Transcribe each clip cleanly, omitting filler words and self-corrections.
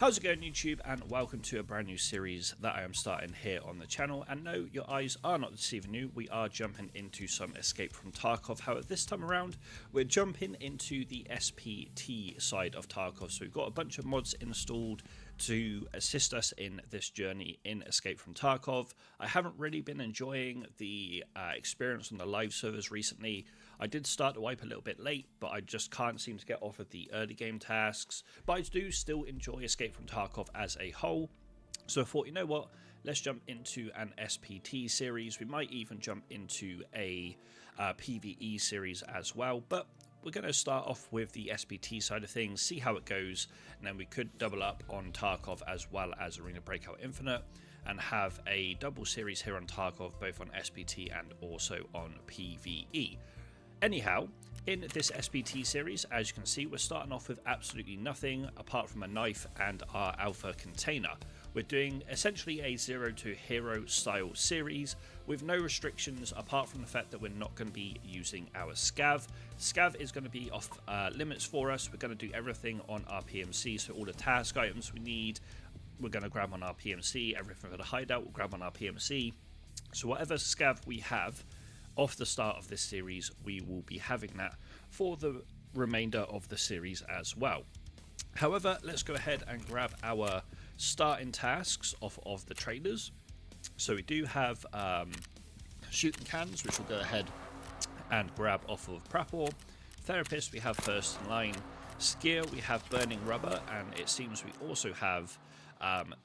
How's it going, YouTube, and welcome to a brand new series that I am starting here on the channel. And no, your eyes are not deceiving you, we are jumping into some Escape from Tarkov. However, this time around we're jumping into the SPT side of Tarkov. So we've got a bunch of mods installed to assist us in this journey in Escape from Tarkov. I haven't really been enjoying the experience on the live servers recently. I did start the wipe a little bit late, but I just can't seem to get off of the early game tasks. But I do still enjoy Escape from Tarkov as a whole. So I thought, you know what, let's jump into an SPT series. We might even jump into a PvE series as well. But we're going to start off with the SPT side of things, see how it goes, and then we could double up on Tarkov as well as Arena Breakout Infinite and have a double series here on Tarkov, both on SPT and also on PvE. Anyhow, in this SPT series, as you can see, we're starting off with absolutely nothing apart from a knife and our alpha container. We're doing essentially a zero to hero style series with no restrictions apart from the fact that we're not going to be using our scav. Scav is going to be off limits for us. We're going to do everything on our PMC, so all the task items we need, we're going to grab on our PMC. Everything for the hideout we'll grab on our PMC. So whatever scav we have off the start of this series, we will be having that for the remainder of the series as well. However, let's go ahead and grab our starting tasks off of the trailers. So we do have shooting cans, which we'll go ahead and grab off of Prapor. Therapist, we have first in line. Skier, we have burning rubber, and it seems we also have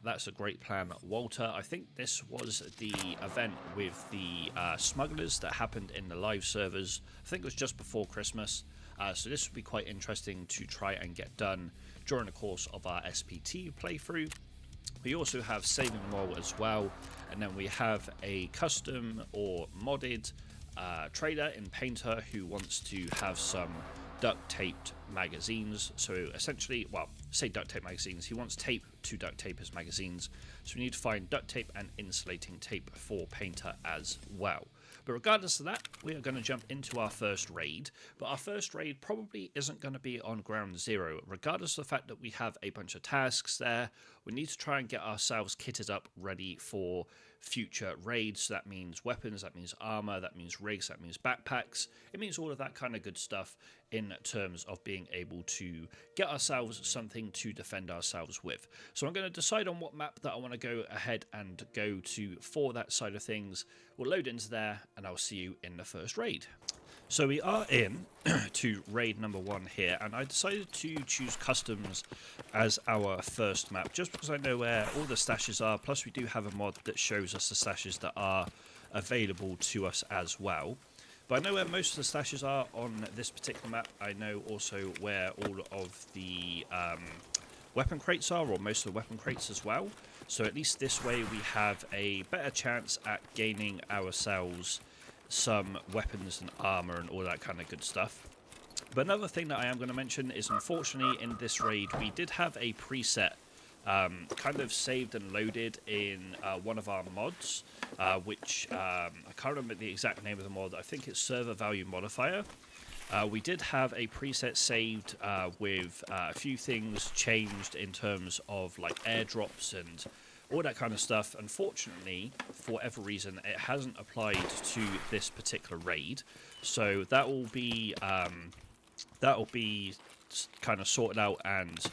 that's a great plan, Walter. I think this was the event with the smugglers that happened in the live servers. I think it was just before Christmas. So this would be quite interesting to try and get done during the course of our SPT playthrough. We also have Saving Roll as well. And then we have a custom or modded trader in Painter who wants to have some duct taped magazines. So essentially, well, say duct tape magazines, he wants tape to duct tape his magazines, so we need to find duct tape and insulating tape for Painter as well. But regardless of that, we are going to jump into our first raid. But our first raid probably isn't going to be on ground zero. Regardless of the fact that we have a bunch of tasks there, we need to try and get ourselves kitted up ready for future raids. So that means weapons, that means armor, that means rigs, that means backpacks. It means all of that kind of good stuff in terms of being able to get ourselves something to defend ourselves with. So I'm going to decide on what map that I want to go ahead and go to for that side of things. We'll load into there and I'll see you in the first raid. So we are in to raid number 1 here, and I decided to choose customs as our first map just because I know where all the stashes are, plus we do have a mod that shows us the stashes that are available to us as well. But I know where most of the stashes are on this particular map. I know also where all of the weapon crates are, or most of the weapon crates as well. So at least this way we have a better chance at gaining ourselves some weapons and armor and all that kind of good stuff. But another thing that I am going to mention is, unfortunately, in this raid we did have a preset kind of saved and loaded in one of our mods, which I can't remember the exact name of the mod. I think it's Server Value Modifier. We did have a preset saved with a few things changed in terms of like airdrops and all that kind of stuff. Unfortunately, for whatever reason, it hasn't applied to this particular raid, so that will be kind of sorted out and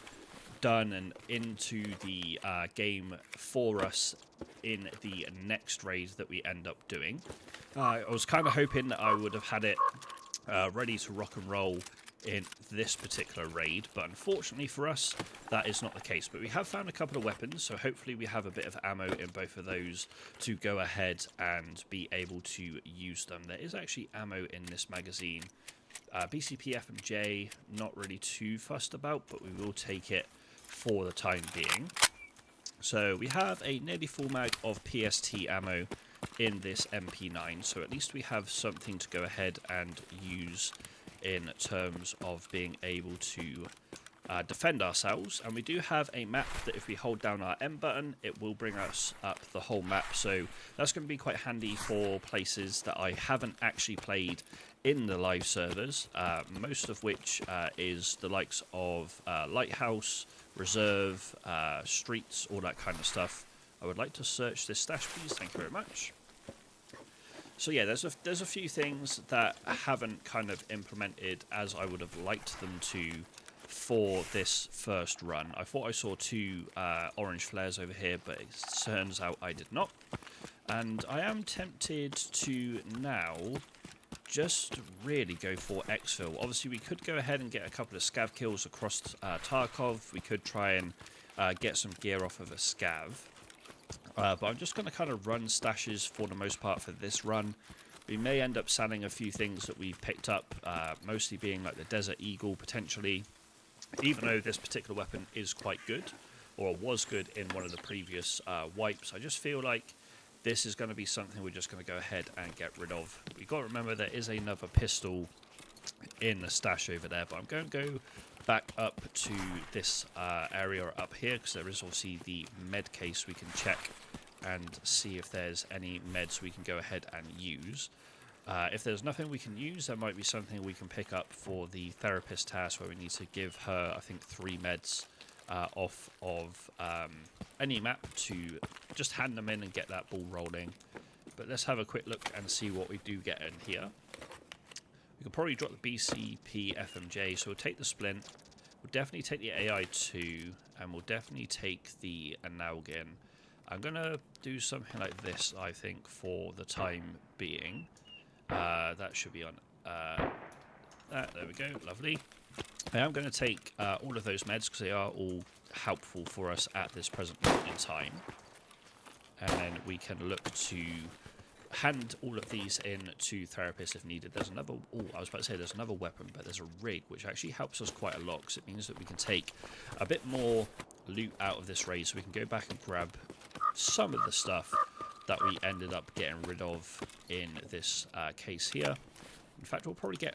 done and into the game for us in the next raid that we end up doing. I was kind of hoping that I would have had it ready to rock and roll in this particular raid, but unfortunately for us that is not the case. But we have found a couple of weapons, so hopefully we have a bit of ammo in both of those to go ahead and be able to use them. There is actually ammo in this magazine. BCP F and J, not really too fussed about, but we will take it for the time being. So we have a nearly full mag of PST ammo in this MP9, so at least we have something to go ahead and use in terms of being able to defend ourselves. And we do have a map that if we hold down our M button, it will bring us up the whole map, so that's going to be quite handy for places that I haven't actually played in the live servers, most of which is the likes of Lighthouse, reserve, streets, all that kind of stuff. I would like to search this stash, please. Thank you very much. So yeah, there's a few things that haven't kind of implemented as I would have liked them to for this first run. I thought I saw 2 orange flares over here, but it turns out I did not. And I am tempted to now just really go for exfil. Obviously, we could go ahead and get a couple of scav kills across Tarkov. We could try and get some gear off of a scav. But I'm just going to kind of run stashes for the most part for this run. We may end up selling a few things that we've picked up, mostly being like the Desert Eagle potentially. Even though this particular weapon is quite good, or was good in one of the previous wipes, I just feel like this is going to be something we're just going to go ahead and get rid of. We've got to remember there is another pistol in the stash over there, but I'm going to go back up to this area up here, because there is obviously the med case we can check and see if there's any meds we can go ahead and use. If there's nothing we can use, there might be something we can pick up for the therapist task, where we need to give her, I think, 3 meds off of any map to just hand them in and get that ball rolling. But let's have a quick look and see what we do get in here. We can probably drop the BCP FMJ, so we'll take the Splint, we'll definitely take the AI2, and we'll definitely take the Analgin. I'm going to do something like this, I think, for the time being. That should be on that. There we go. Lovely. I am going to take all of those meds because they are all helpful for us at this present point in time. And then we can look to hand all of these in to therapists if needed. There's another... Oh, I was about to say there's another weapon, but there's a rig, which actually helps us quite a lot, because it means that we can take a bit more loot out of this raid, so we can go back and grab some of the stuff that we ended up getting rid of in this case here. In fact, we'll probably get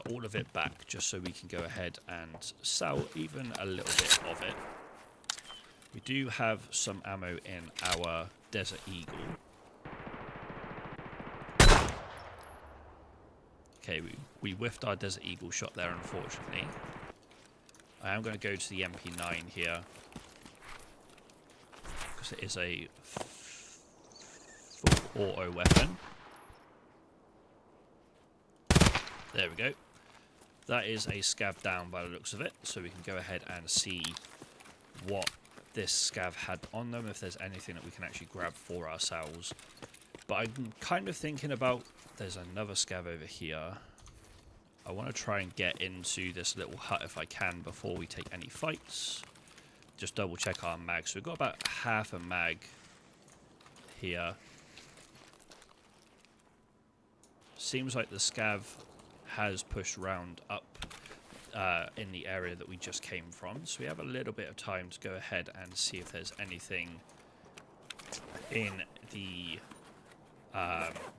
all of it back, just so we can go ahead and sell even a little bit of it. We do have some ammo in our Desert Eagle. Okay, we whiffed our Desert Eagle shot there, unfortunately. I am going to go to the MP9 here, because it is a full auto weapon. There we go. That is a scav down by the looks of it, so we can go ahead and see what this scav had on them, if there's anything that we can actually grab for ourselves. But I'm kind of thinking about... There's another scav over here. I want to try and get into this little hut if I can before we take any fights. Just double check our mag. So we've got about half a mag here. Seems like the scav has pushed round up in the area that we just came from. So we have a little bit of time to go ahead and see if there's anything in the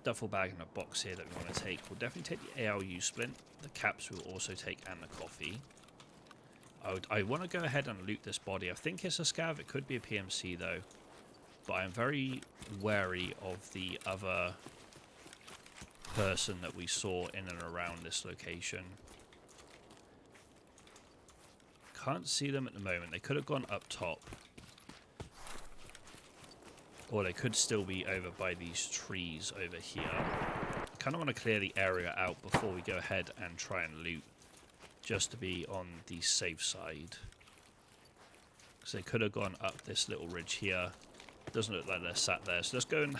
duffel bag and a box here that we want to take. We'll definitely take the ALU splint. The caps we'll also take, and the coffee. I want to go ahead and loot this body. I think it's a scav. It could be a PMC though. But I'm very wary of the other person that we saw in and around this location. Can't see them at the moment. They could have gone up top. Or they could still be over by these trees over here. I kind of want to clear the area out before we go ahead and try and loot, just to be on the safe side. Because they could have gone up this little ridge here. Doesn't look like they're sat there. So let's go and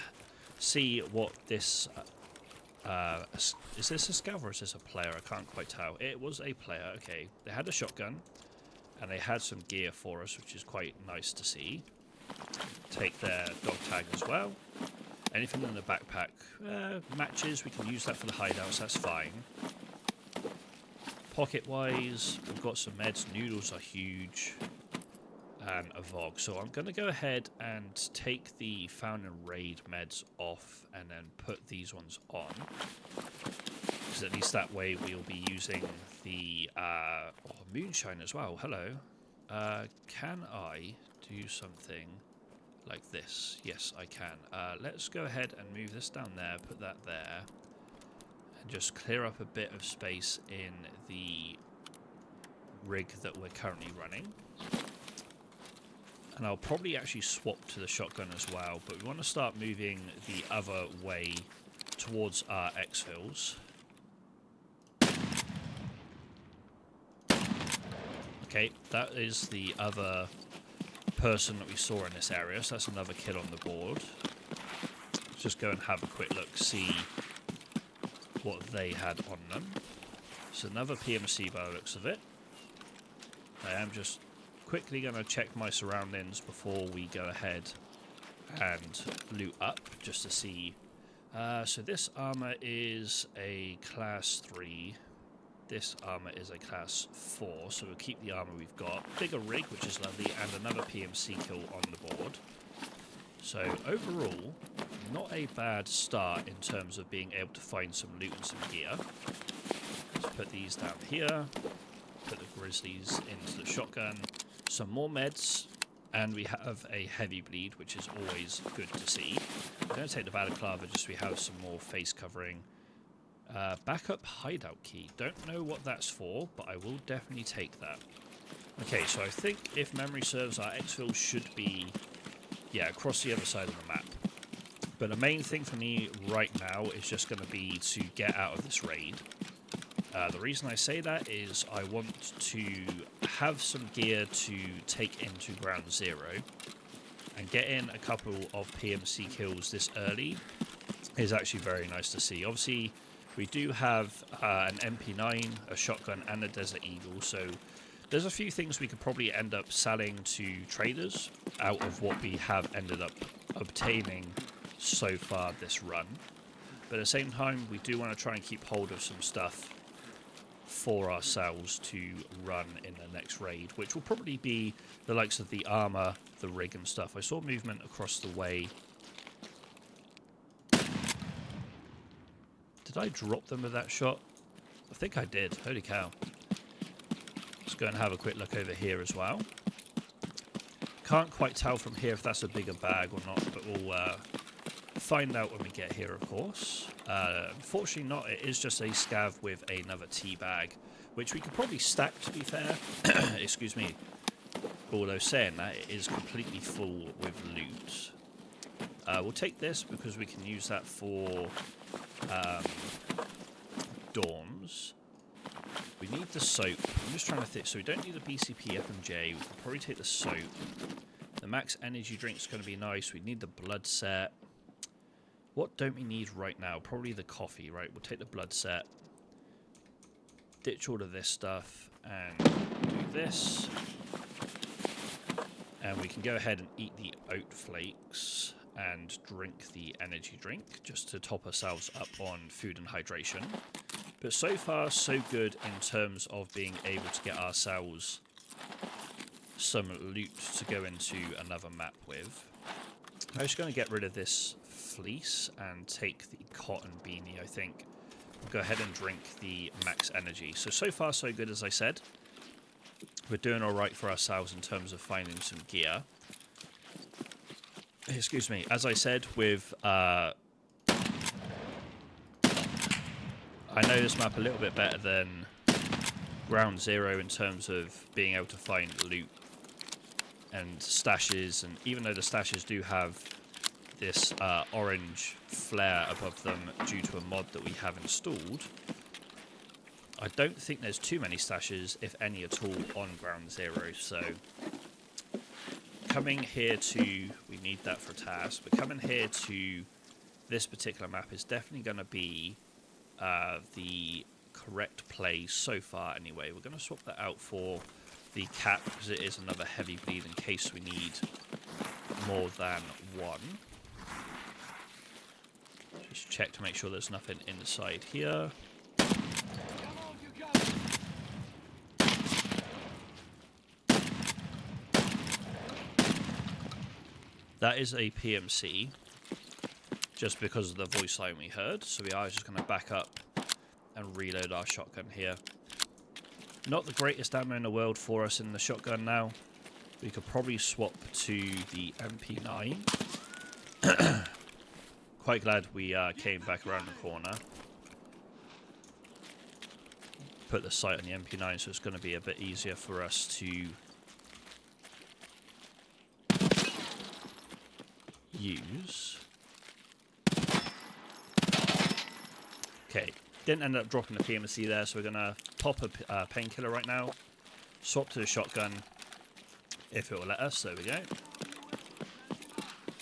see what this... is this a scav or is this a player? I can't quite tell. It was a player. Okay. They had a shotgun. And they had some gear for us, which is quite nice to see. Take their dog tag as well. Anything in the backpack. Matches, we can use that for the hideouts, that's fine. Pocket-wise, we've got some meds. Noodles are huge. And a VOG. So I'm going to go ahead and take the Found and Raid meds off and then put these ones on. Because at least that way we'll be using the moonshine as well. Hello. Can I do something like this? Yes, I can. Let's go ahead and move this down there, put that there, and just clear up a bit of space in the rig that we're currently running. And I'll probably actually swap to the shotgun as well, but we want to start moving the other way towards our exfils. Okay, that is the other person that we saw in this area, so that's another kill on the board. Let's just go and have a quick look, see what they had on them. It's another PMC by the looks of it. I am just quickly going to check my surroundings before we go ahead and loot up, just to see. So this armor is a class 3. This armor is a class 4, so we'll keep the armor we've got. Bigger rig, which is lovely, and another PMC kill on the board. So overall, not a bad start in terms of being able to find some loot and some gear. Let's put these down here. Put the grizzlies into the shotgun. Some more meds, and we have a heavy bleed, which is always good to see. I'm going to take the balaclava just so we have some more face covering. Backup hideout key. Don't know what that's for, but I will definitely take that. Okay, so I think if memory serves, our exfil should be, yeah, across the other side of the map. But the main thing for me right now is just going to be to get out of this raid. The reason I say that is I want to have some gear to take into ground zero, and getting a couple of PMC kills this early is actually very nice to see. Obviously, we do have an MP9, a shotgun, and a Desert Eagle, so there's a few things we could probably end up selling to traders out of what we have ended up obtaining so far this run. But at the same time, we do want to try and keep hold of some stuff for ourselves to run in the next raid, which will probably be the likes of the armor, the rig and stuff. I saw movement across the way. Did I drop them with that shot? I think I did. Holy cow. Let's go and have a quick look over here as well. Can't quite tell from here if that's a bigger bag or not, but we'll find out when we get here, of course. Unfortunately not. It is just a scav with another tea bag, which we could probably stack, to be fair. Excuse me. Although saying that, it is completely full with loot. We'll take this because we can use that for dorms. We need the soap. I'm just trying to think. So we don't need the BCP FMJ. We can probably take the soap. The max energy drink's going to be nice. We need the blood set. What don't we need right now? Probably the coffee, right? We'll take the blood set. Ditch all of this stuff and do this. And we can go ahead and eat the oat flakes and drink the energy drink just to top ourselves up on food and hydration. But so far, so good in terms of being able to get ourselves some loot to go into another map with. I'm just going to get rid of this fleece and take the cotton beanie, I think. We'll go ahead and drink the max energy. So far, so good, as I said. We're doing all right for ourselves in terms of finding some gear. Excuse me. As I said, with I know this map a little bit better than Ground Zero in terms of being able to find loot and stashes, and even though the stashes do have this orange flare above them due to a mod that we have installed, I don't think there's too many stashes, if any at all, on Ground Zero. So coming here to, we need that for a task, but coming here to this particular map is definitely going to be the correct play so far anyway. We're going to swap that out for the cap because it is another heavy bleed in case we need more than one. Just check to make sure there's nothing inside here. That is a PMC, just because of the voice line we heard, so we are just going to back up and reload our shotgun here. Not the greatest ammo in the world for us in the shotgun now. We could probably swap to the MP9. Quite glad we came back around the corner. Put the sight on the MP9, so it's going to be a bit easier for us to use... Okay, didn't end up dropping the PMC there, so we're going to pop a painkiller right now. Swap to the shotgun, if it will let us. There we go.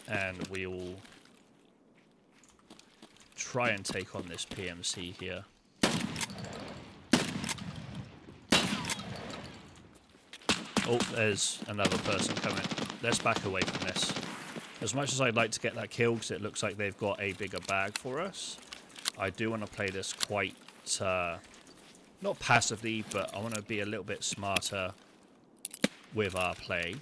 And we'll try and take on this PMC here. Oh, there's another person coming. Let's back away from this. As much as I'd like to get that kill, because it looks like they've got a bigger bag for us, I do want to play this quite, not passively, but I want to be a little bit smarter with our play.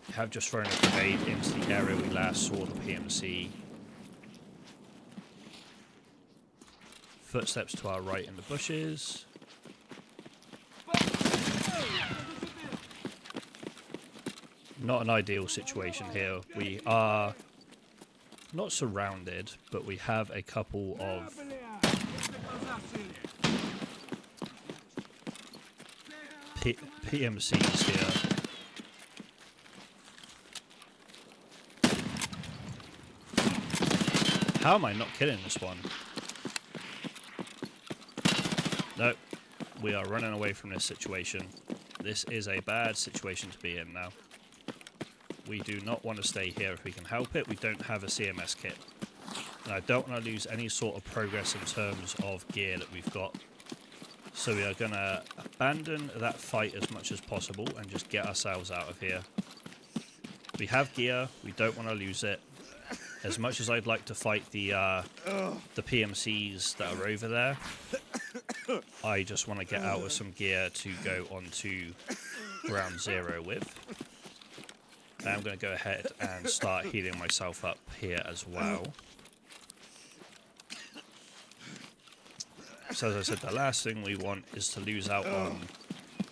I have just thrown a grenade into the area we last saw the PMC. Footsteps to our right in the bushes. Not an ideal situation here. We are not surrounded, but we have a couple of PMCs here. How am I not killing this one? Nope. We are running away from this situation. This is a bad situation to be in now. We do not want to stay here if we can help it. We don't have a CMS kit. And I don't want to lose any sort of progress in terms of gear that we've got. So we are going to abandon that fight as much as possible and just get ourselves out of here. We have gear. We don't want to lose it. As much as I'd like to fight the PMCs that are over there, I just want to get out of some gear to go onto ground zero with. I'm going to go ahead and start healing myself up here as well. So as I said, the last thing we want is to lose out on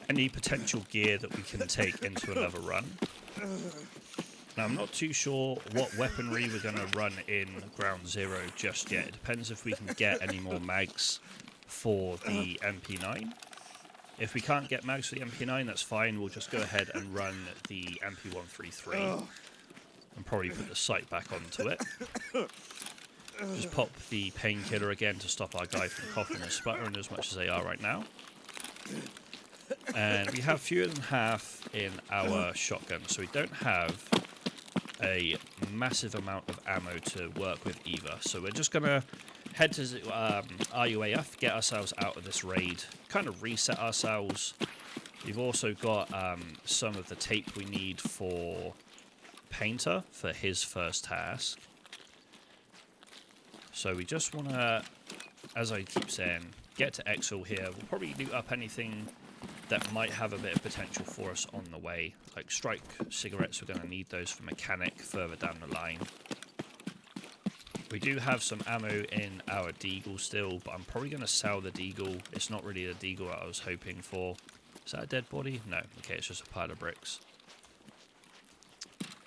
any potential gear that we can take into another run. Now, I'm not too sure what weaponry we're going to run in ground zero just yet. It depends if we can get any more mags for the MP9. If we can't get mags for the MP9, that's fine. We'll just go ahead and run the MP133 and probably put the sight back onto it. Just pop the painkiller again to stop our guy from coughing and sputtering as much as they are right now. And we have fewer than half in our shotgun, so we don't have a massive amount of ammo to work with either. So we're just going to head to RUAF, get ourselves out of this raid, kind of reset ourselves. We've also got some of the tape we need for Painter for his first task. So we just want to, as I keep saying, get to Exfil here. We'll probably loot up anything that might have a bit of potential for us on the way. Like strike cigarettes, we're going to need those for mechanic further down the line. We do have some ammo in our deagle still, but I'm probably going to sell the deagle. It's not really the deagle I was hoping for. Is that a dead body? No. Okay, it's just a pile of bricks.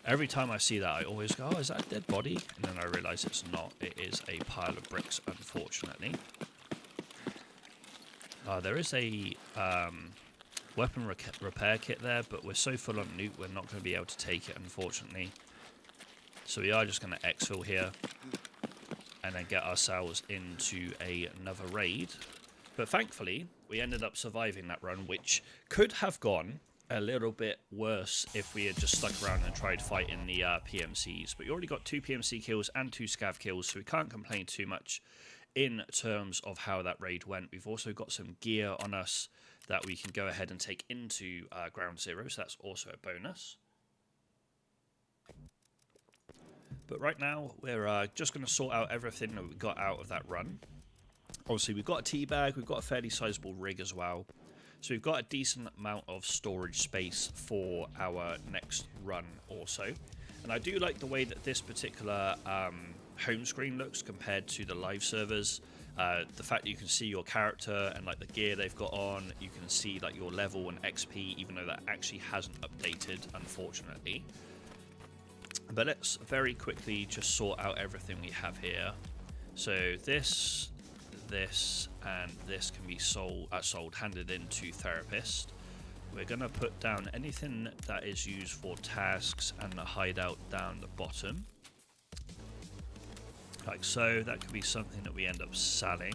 Every time I see that, I always go, oh, is that a dead body? And then I realise it's not. It is a pile of bricks, unfortunately. There is a weapon repair kit there, but we're so full on loot, we're not going to be able to take it, unfortunately. So we are just going to exfil here and then get ourselves into another raid. But thankfully, we ended up surviving that run, which could have gone a little bit worse if we had just stuck around and tried fighting the PMCs. But you already got 2 PMC kills and 2 scav kills, so we can't complain too much in terms of how that raid went. We've also got some gear on us that we can go ahead and take into ground zero, so that's also a bonus. But right now, we're just going to sort out everything that we got out of that run. Obviously, we've got a tea bag, we've got a fairly sizable rig as well. So we've got a decent amount of storage space for our next run also. And I do like the way that this particular home screen looks compared to the live servers. The fact that you can see your character and like the gear they've got on, you can see like your level and XP, even though that actually hasn't updated, unfortunately. But let's very quickly just sort out everything we have here. So this, and this can be handed into therapist. we're going to put down anything that is used for tasks and the hideout down the bottom. Like so, that could be something that we end up selling.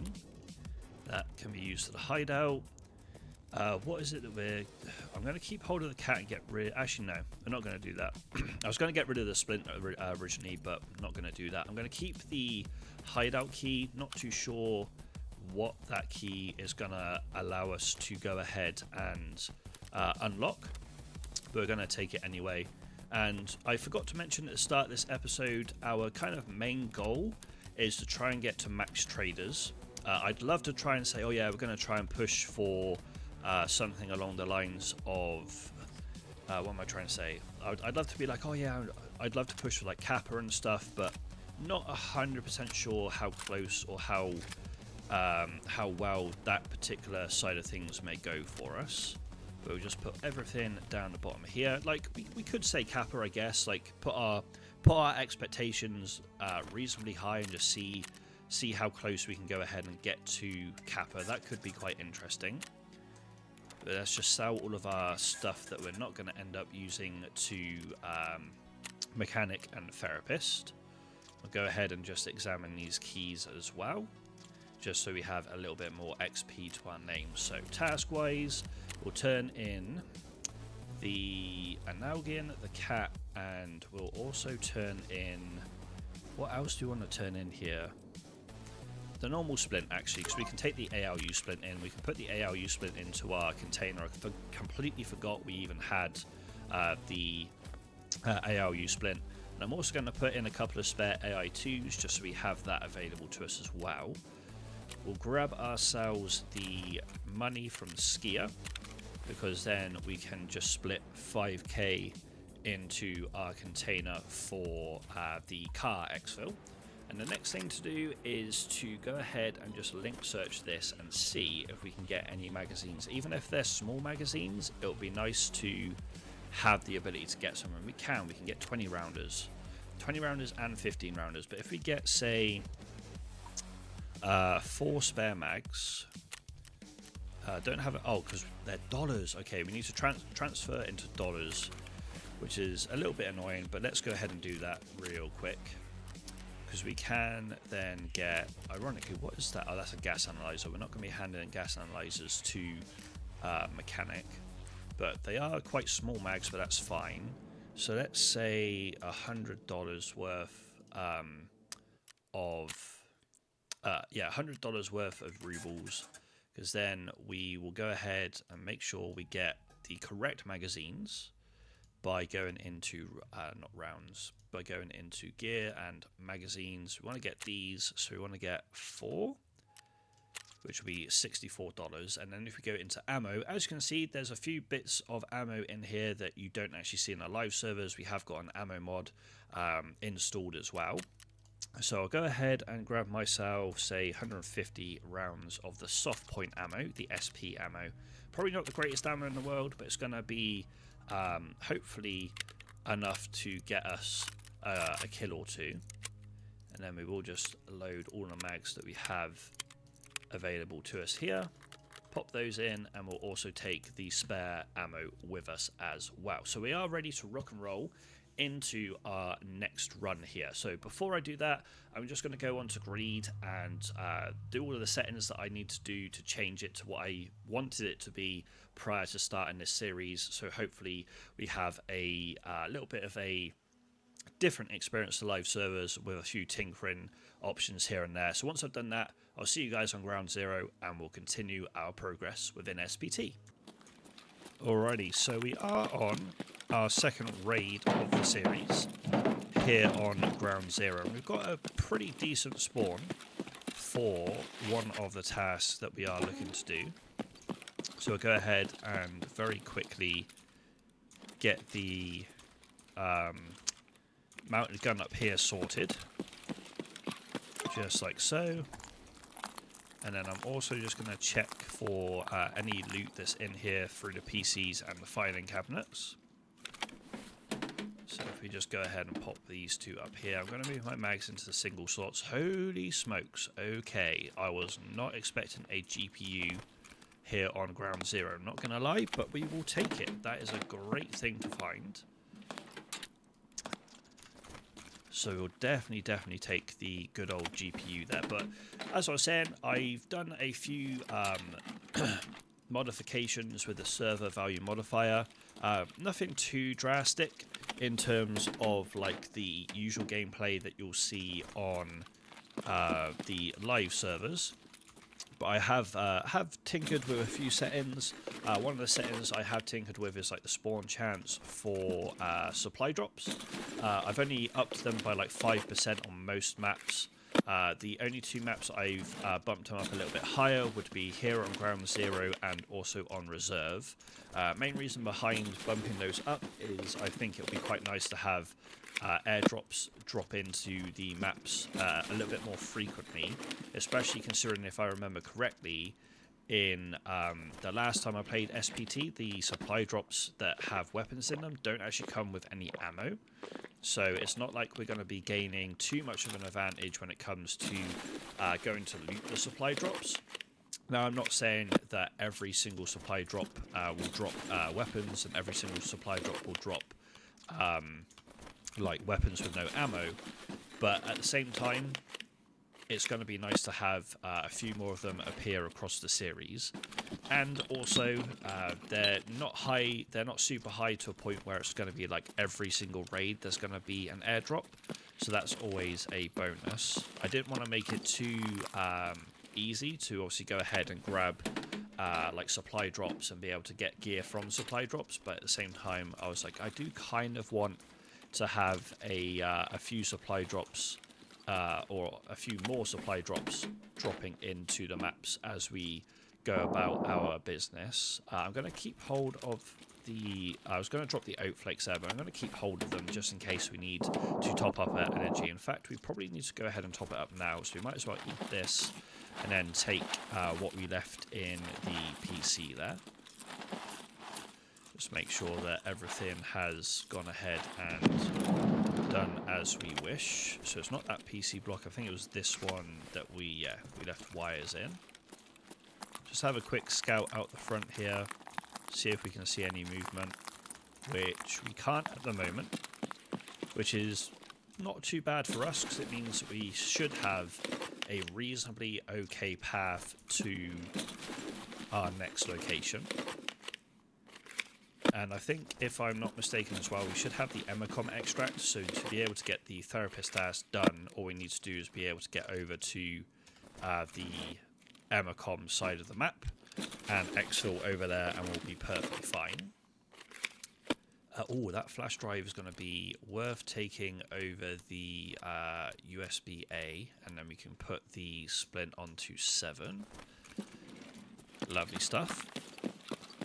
That can be used for the hideout. What is it that I'm going to keep hold of the cat and get rid... Actually, no, we're not going to do that. I was going to get rid of the splint originally, but I'm not going to do that. I'm going to keep the hideout key. Not too sure what that key is going to allow us to go ahead and unlock. But we're going to take it anyway. And I forgot to mention at the start of this episode, our kind of main goal is to try and get to max traders. I'd love to try and say, oh yeah, we're going to try and push for something along the lines of, what am I trying to say? I'd love to be like, oh yeah, I'd love to push for like Kappa and stuff, but not 100% sure how close or how well that particular side of things may go for us. But we'll just put everything down the bottom here. Like we could say Kappa, I guess. Like put our expectations reasonably high and just see how close we can go ahead and get to Kappa. That could be quite interesting. But let's just sell all of our stuff that we're not going to end up using to mechanic and therapist. We'll go ahead and just examine these keys as well, just so we have a little bit more XP to our name. So task-wise, we'll turn in the Analgian, the cat, and we'll also turn in... What else do you want to turn in here? The normal splint, actually, because we can take the ALU splint in. We can put the ALU splint into our container. I completely forgot we even had the ALU splint. And I'm also going to put in a couple of spare AI2s just so we have that available to us as well. We'll grab ourselves the money from the skier, because then we can just split 5k into our container for the car exfil. And the next thing to do is to go ahead and just link search this and see if we can get any magazines. Even if they're small magazines, it'll be nice to have the ability to get some. And we can get 20 rounders and 15 rounders. But if we get, say, 4 spare mags, don't have it. Oh, because they're dollars. Okay, we need to transfer into dollars, which is a little bit annoying. But let's go ahead and do that real quick, because we can then get, ironically, what is that? Oh, that's a gas analyzer. We're not going to be handing gas analyzers to mechanic, but they are quite small mags, but that's fine. So let's say $100 worth $100 worth of rubles, because then we will go ahead and make sure we get the correct magazines by going into not rounds, by going into gear and magazines. We want to get these, so we want to get 4, which will be $64. And then if we go into ammo, as you can see, there's a few bits of ammo in here that you don't actually see in our live servers. We have got an ammo mod installed as well. So I'll go ahead and grab myself, say, 150 rounds of the soft point ammo, the SP ammo. Probably not the greatest ammo in the world, but it's going to be hopefully enough to get us a kill or two. And then we will just load all the mags that we have available to us here, pop those in, and we'll also take the spare ammo with us as well. So we are ready to rock and roll into our next run here. So before I do that, I'm just going to go on to Greed and do all of the settings that I need to do to change it to what I wanted it to be prior to starting this series. So hopefully we have a little bit of a different experience to live servers with a few tinkering options here and there. So once I've done that, I'll see you guys on ground zero and we'll continue our progress within SPT. Alrighty, so we are on our second raid of the series here on ground zero. We've got a pretty decent spawn for one of the tasks that we are looking to do. So we'll go ahead and very quickly get the mounted gun up here sorted, just like so. And then I'm also just going to check for any loot that's in here through the PCs and the filing cabinets. So if we just go ahead and pop these two up here, I'm going to move my mags into the single slots. Holy smokes. Okay, I was not expecting a GPU here on Ground Zero. Not going to lie, but we will take it. That is a great thing to find. So we'll definitely take the good old GPU there. But as I was saying, I've done a few modifications with the server value modifier. Nothing too drastic in terms of like the usual gameplay that you'll see on the live servers. But I have tinkered with a few settings. One of the settings I have tinkered with is like the spawn chance for supply drops. I've only upped them by like 5% on most maps. The only two maps I've bumped them up a little bit higher would be here on Ground Zero and also on Reserve. Main reason behind bumping those up is I think it would be quite nice to have airdrops drop into the maps a little bit more frequently, especially considering, if I remember correctly, in the last time I played SPT, the supply drops that have weapons in them don't actually come with any ammo. So it's not like we're going to be gaining too much of an advantage when it comes to going to loot the supply drops. Now, I'm not saying that every single supply drop will drop weapons and every single supply drop will drop like weapons with no ammo, but at the same time, it's going to be nice to have a few more of them appear across the series. And also, they're not super high to a point where it's going to be like every single raid there's going to be an airdrop, so that's always a bonus. I didn't want to make it too easy to obviously go ahead and grab like supply drops and be able to get gear from supply drops, but at the same time I was like, I do kind of want to have a few supply drops or a few more supply drops dropping into the maps as we go about our business. I'm going to keep hold of I was going to drop the oat flakes there, but I'm going to keep hold of them just in case we need to top up our energy. In fact, we probably need to go ahead and top it up now, so we might as well eat this and then take what we left in the PC there. Just make sure that everything has gone ahead and done as we wish. So it's not that PC block, I think it was this one that we left wires in. Just have a quick scout out the front here, see if we can see any movement, which we can't at the moment, which is not too bad for us because it means that we should have a reasonably okay path to our next location. And I think, if I'm not mistaken as well, we should have the Emacom extract, so to be able to get the therapist task done, all we need to do is be able to get over to the Emacom side of the map and exfil over there and we'll be perfectly fine. Oh, that flash drive is going to be worth taking over the USB-A, and then we can put the splint onto 7. Lovely stuff.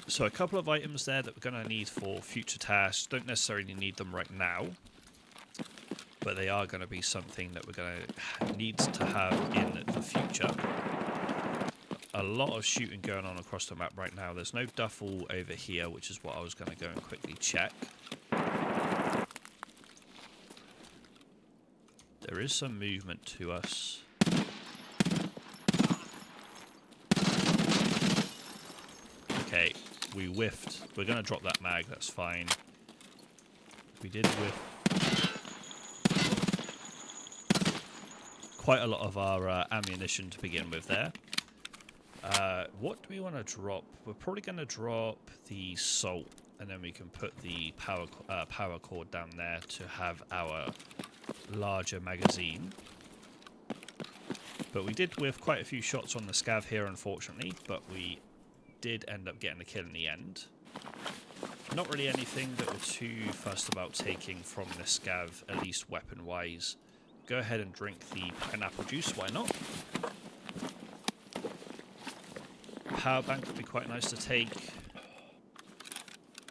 So a couple of items there that we're going to need for future tasks. Don't necessarily need them right now, but they are going to be something that we're going to need to have in the future. A lot of shooting going on across the map right now. There's no duffel over here, which is what I was going to go and quickly check. There is some movement to us. Okay, we whiffed. We're going to drop that mag, that's fine. We did whiff quite a lot of our ammunition to begin with there. What do we want to drop? We're probably going to drop the salt, and then we can put the power cord down there to have our larger magazine. But we did whiff quite a few shots on the scav here, unfortunately, but we did end up getting a kill in the end. Not really anything that we're too fussed about taking from the scav, at least weapon-wise. Go ahead and drink the pineapple juice, why not? Power bank would be quite nice to take.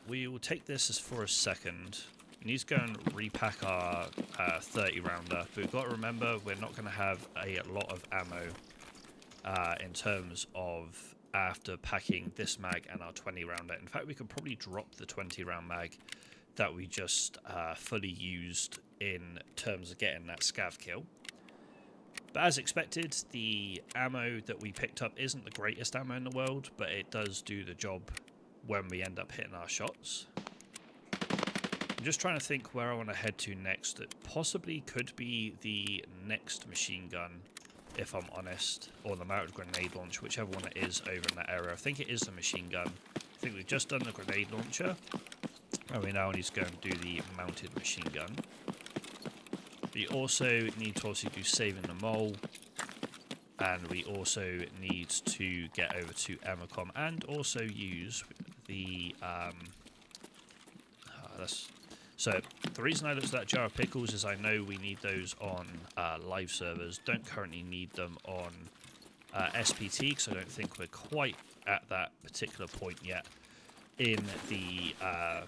We will take this as for a second. We need to go and repack our 30 rounder, but we've got to remember we're not going to have a lot of ammo in terms of after packing this mag and our 20 rounder. In fact, we could probably drop the 20 round mag that we just fully used in terms of getting that scav kill. But as expected, the ammo that we picked up isn't the greatest ammo in the world, but it does do the job when we end up hitting our shots. I'm just trying to think where I want to head to next. It possibly could be the next machine gun, if I'm honest, or the mounted grenade launcher, whichever one it is over in that area. I think it is the machine gun. I think we've just done the grenade launcher, and we now need to go and do the mounted machine gun. We also need to obviously do saving the mole, and we also need to get over to Emacom and also use the so the reason I looked at that jar of pickles is I know we need those on live servers. Don't currently need them on SPT because I don't think we're quite at that particular point yet in the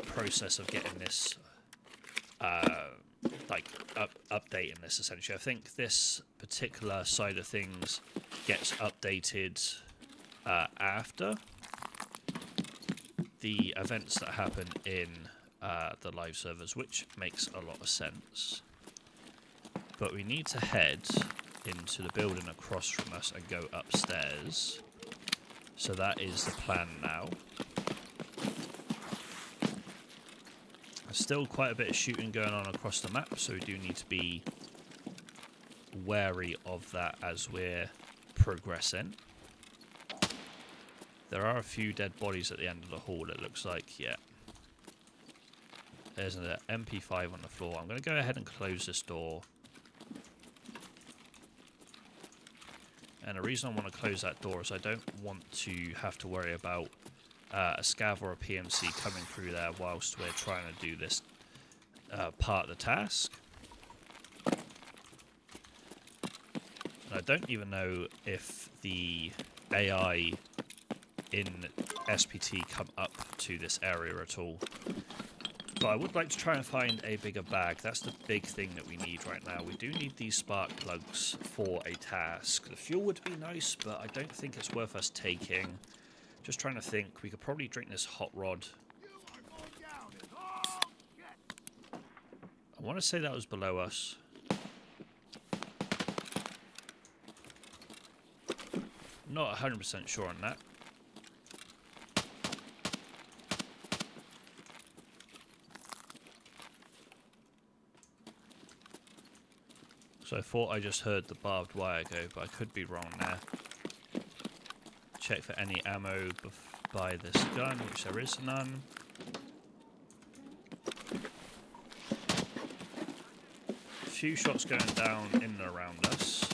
process of getting this updating this essentially. I think this particular side of things gets updated after the events that happen in the live servers, which makes a lot of sense. But we need to head into the building across from us and go upstairs. So that is the plan now. There's still quite a bit of shooting going on across the map, so we do need to be wary of that as we're progressing. There are a few dead bodies at the end of the hall, it looks like, yeah. There's an MP5 on the floor. I'm going to go ahead and close this door. And the reason I want to close that door is I don't want to have to worry about a scav or a PMC coming through there whilst we're trying to do this part of the task. And I don't even know if the AI in SPT come up to this area at all. But I would like to try and find a bigger bag. That's the big thing that we need right now. We do need these spark plugs for a task. The fuel would be nice, but I don't think it's worth us taking. Just trying to think. We could probably drink this hot rod. I want to say that was below us. Not 100% sure on that. So I thought I just heard the barbed wire go, but I could be wrong there. Check for any ammo by this gun, which there is none. A few shots going down in and around us.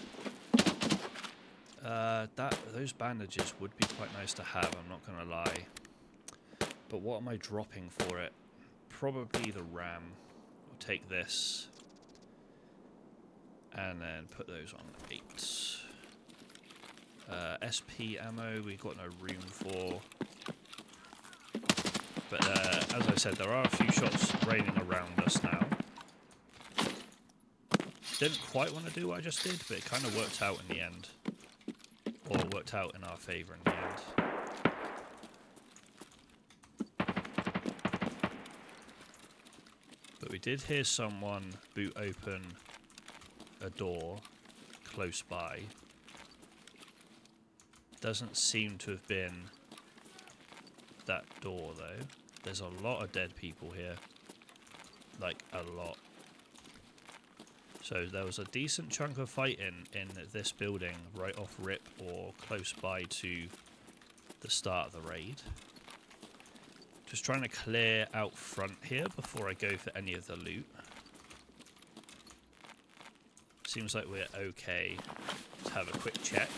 Those bandages would be quite nice to have, I'm not going to lie. But what am I dropping for it? Probably the RAM. I'll take this. And then put those on 8. SP ammo we've got no room for. But as I said, there are a few shots raining around us now. Didn't quite want to do what I just did, but it kind of worked out in the end. Or worked out in our favour in the end. But we did hear someone boot open a door close by. Doesn't seem to have been that door though. There's a lot of dead people here. Like a lot. So there was a decent chunk of fighting in this building right off rip or close by to the start of the raid. Just trying to clear out front here before I go for any of the loot. Seems like we're okay. Let's have a quick check.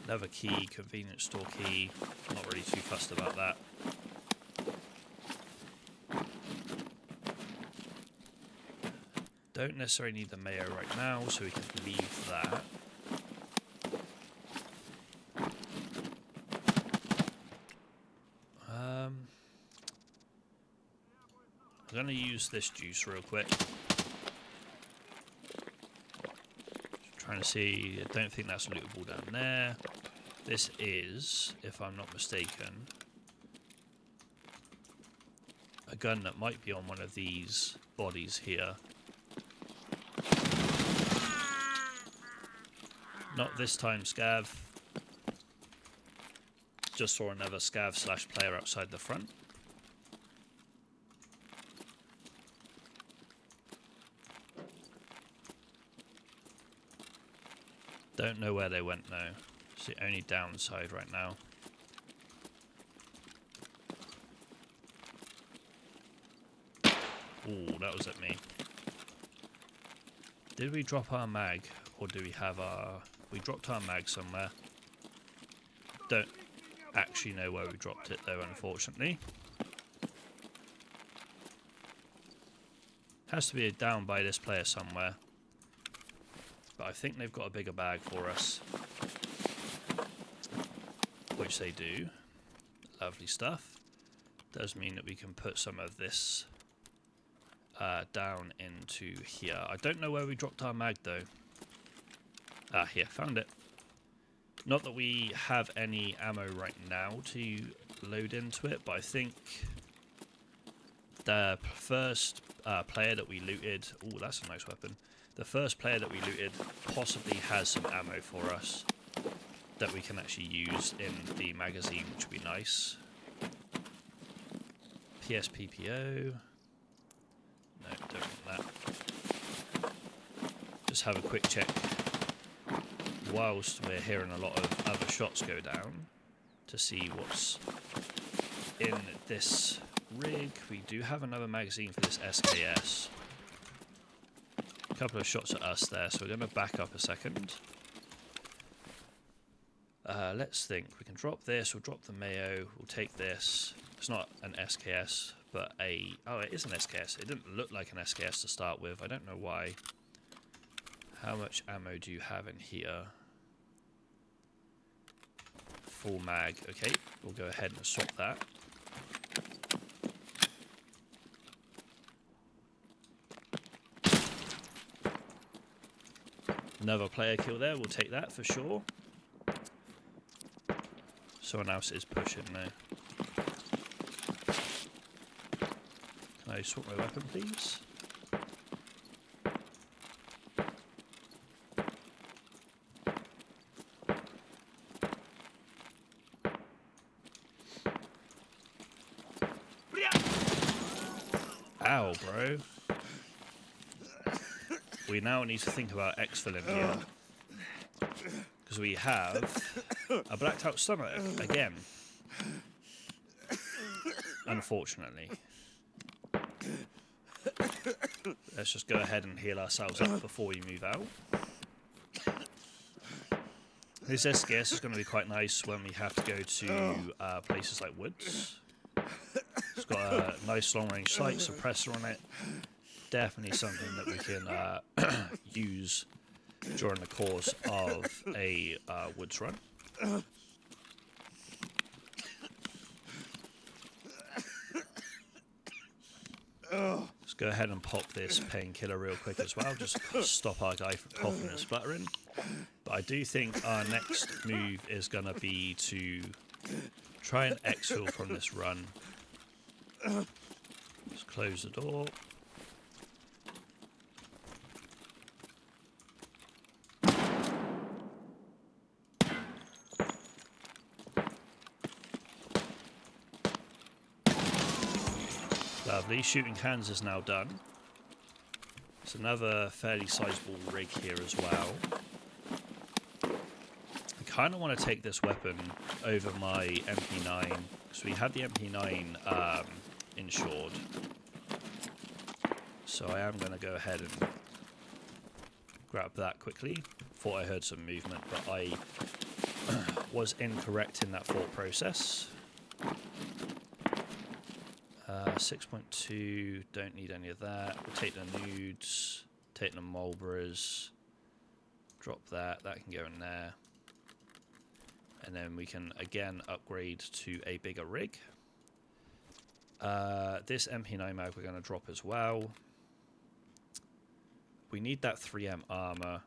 Another key, convenience store key. Not really too fussed about that. Don't necessarily need the mayo right now, so we can leave that. I'm going to use this juice real quick. Trying to see, I don't think that's lootable down there. This is, if I'm not mistaken, a gun that might be on one of these bodies here. Not this time, Scav. Just saw another Scav slash player outside the front. Don't know where they went now. It's the only downside right now. Ooh, that was at me. Did we drop our mag? Or do we have our... We dropped our mag somewhere. Don't actually know where we dropped it though, unfortunately. Has to be down by this player somewhere. But I think they've got a bigger bag for us. Which they do. Lovely stuff. Does mean that we can put some of this down into here. I don't know where we dropped our mag though. Ah, here, found it. Not that we have any ammo right now to load into it, but I think the first player that we looted... Oh, that's a nice weapon. The first player that we looted possibly has some ammo for us that we can actually use in the magazine, which would be nice. PSPPO. No, don't want that. Just have a quick check whilst we're hearing a lot of other shots go down to see what's in this rig. We do have another magazine for this SKS. A couple of shots at us there, so we're going to back up a second. Let's think. We can drop this, we'll drop the Mayo, we'll take this. It's not an SKS, but a... Oh, it is an SKS. It didn't look like an SKS to start with. I don't know why. How much ammo do you have in here? Full mag. Okay, we'll go ahead and swap that. Another player kill there. We'll take that for sure. Someone else is pushing now. Can I swap my weapon, please? Ow, bro. We now need to think about exfilling here. Because we have a blacked out stomach again. Unfortunately. Let's just go ahead and heal ourselves up before we move out. This SKS is going to be quite nice when we have to go to places like woods. It's got a nice long range sight suppressor on it. Definitely something that we can use during the course of a woods run. Let's go ahead and pop this painkiller real quick as well, just stop our guy from coughing and spluttering. But I do think our next move is going to be to try and exfil from this run. Just close the door. Lovely. Shooting hands is now done. It's another fairly sizable rig here as well. I kind of want to take this weapon over my MP9 because we had the MP9 insured. So I am going to go ahead and grab that quickly. Thought I heard some movement, but I was incorrect in that thought process. 6.2, don't need any of that. We'll take the nudes, take the Marlboros, drop that, that can go in there. And then we can again upgrade to a bigger rig. This MP9 mag we're going to drop as well. We need that 3M armor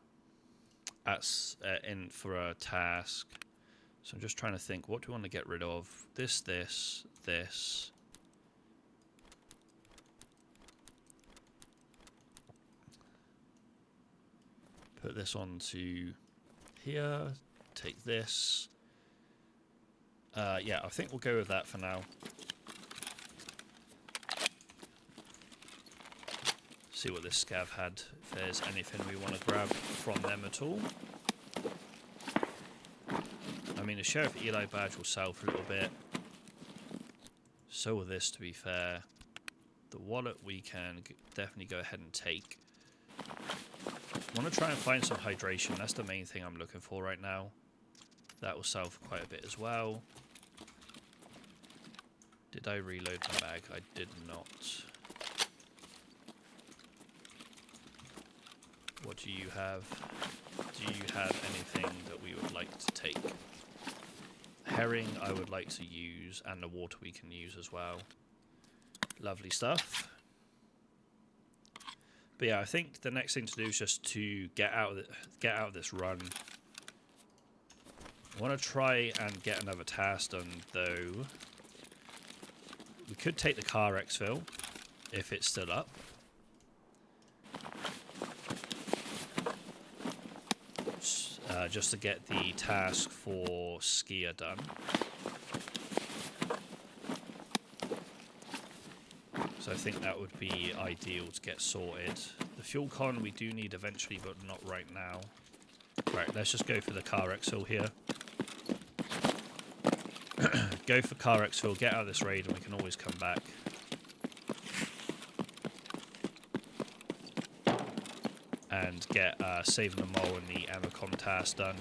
in for a task. So I'm just trying to think, what do we want to get rid of? This. Put this on to here. Take this. Yeah, I think we'll go with that for now. See what this scav had, if there's anything we want to grab from them at all. I mean, the Sheriff Eli badge will sell for a little bit. So will this, to be fair. The wallet we can definitely go ahead and take. I want to try and find some hydration. That's the main thing I'm looking for right now. That will sell for quite a bit as well. Did I reload my bag? I did not. What do you have? Do you have anything that we would like to take? Herring I would like to use, and the water we can use as well. Lovely stuff. But yeah, I think the next thing to do is just to get out of this run. I want to try and get another task done, though. We could take the car exfil if it's still up. Just to get the task for skier done. So I think that would be ideal to get sorted. The fuel con we do need eventually, but not right now. Right, let's just go for the car exfil here. Go for car exfil, get out of this raid, and we can always come back. And get saving the mole and the Amacom task done.